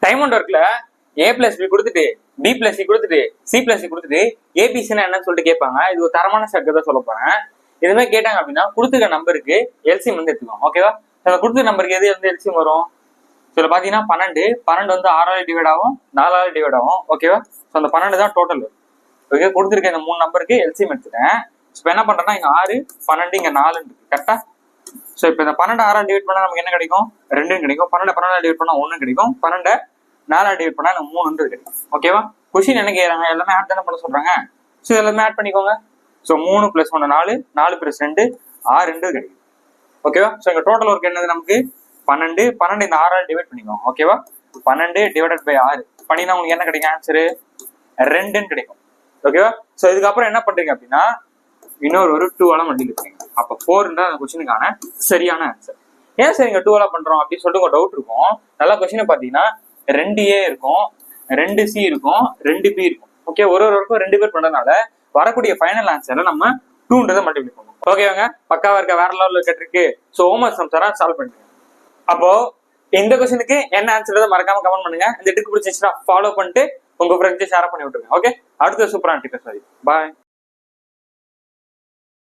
Time and ஒர்க்ல A plus B கொடுத்துட்டு B plus C கொடுத்துட்டு C பிளஸ் சி கொடுத்துட்டு ஏபிசினா என்னன்னு சொல்லிட்டு கேட்பாங்க. இது ஒரு தரமான சர்க்கை தான் சொல்ல போறேன். இதுமாதிரி கேட்டாங்க அப்படின்னா கொடுத்துருக்க நம்பருக்கு எல்சிஎம் வந்து எடுத்துக்கோம். ஓகேவா? கொடுத்துருக்க நம்பருக்கு எது வந்து எல்சிஎம் வரும்? இதுல பாத்தீங்கன்னா 12 வந்து 6ஆல் டிவைட் ஆகும், 4ஆல் டிவைட் ஆகும். ஓகேவா? ஸோ அந்த 12 தான் டோட்டல். ஓகே, கொடுத்துருக்க இந்த 3 நம்பருக்கு எல்சிஎம் எடுத்துட்டேன். இப்போ என்ன பண்றேன்னா இங்க 6, 12 இங்க 4 இருக்கு. கரெக்டா? ஸோ இப்போ இந்த 12 6ஆல் டிவைட் பண்ணா நமக்கு என்ன கிடைக்கும்? 2 கிடைக்கும். 12 12ஆல் டிவைட் பண்ணா 1 கிடைக்கும். 12 4ஆல் டிவைட் பண்ணா எனக்கு 3 கிடைக்கும். ஓகேவா? கொஸ்டின் என்ன கேட்கறாங்க? எல்லாமே ஆட் தானே பண்ண சொல்றாங்க. ஸோ எல்லாமே ஆட் பண்ணிக்கோங்க. ஸோ 3 + 1 4, 4 + 2 6 கிடைக்கும். ஓகேவா? ஸோ இங்க டோட்டல் ஒர்க் என்னது நமக்கு? 12 12 இந்த 6ஆல் டிவைட் பண்ணிக்கோங்க. ஓகேவா? 12 ÷ 6 பண்ணினா உங்களுக்கு என்ன கிடைக்கும்? ஆன்சரு 2 கிடைக்கும். ஓகேவா? ஸோ இதுக்கப்புறம் என்ன பண்றீங்க அப்படின்னா இன்னொரு 2ஆல மல்டிப்ளை பண்ணுங்க. அப்ப 4 அந்த கொஸ்டினுக்கான சரியான ஆன்சர். ஏன் சார் இங்க 2ஆல பண்றோம் அப்படின்னு சொல்லிட்டு ஒரு டவுட் இருக்கும். நல்லா கொஸ்டினை பாத்தீங்கன்னா 2A இருக்கும், 2C இருக்கும், 2B இருக்கும். ஓகே, ஒரு ஒருக்கும் 2 பேர் பண்றதுனால வரக்கூடிய ஃபைனல் ஆன்சர்ல நம்ம 2 மல்டிப்ளை பண்ணுவோம். ஓகேவாங்க? பக்காவா இருக்க, வேற லெவல்ல கேட்டிருக்கு. ஸோ ஹோம்வொர்க் சம்ஸரா சால்வ் பண்ணுங்க. அப்போ இந்த கொஸ்டினுக்கு என்ன ஆன்சர் மறக்காம கமெண்ட் பண்ணுங்க. இந்த டிப் பிடிச்சிச்சுன்னா ஃபாலோ பண்ணிட்டு உங்க ஃப்ரெண்ட்ஸ் ஷேர் பண்ணி விட்டுருங்க. ஓகே, அடுத்த சூப்பரான டிப். பாய்.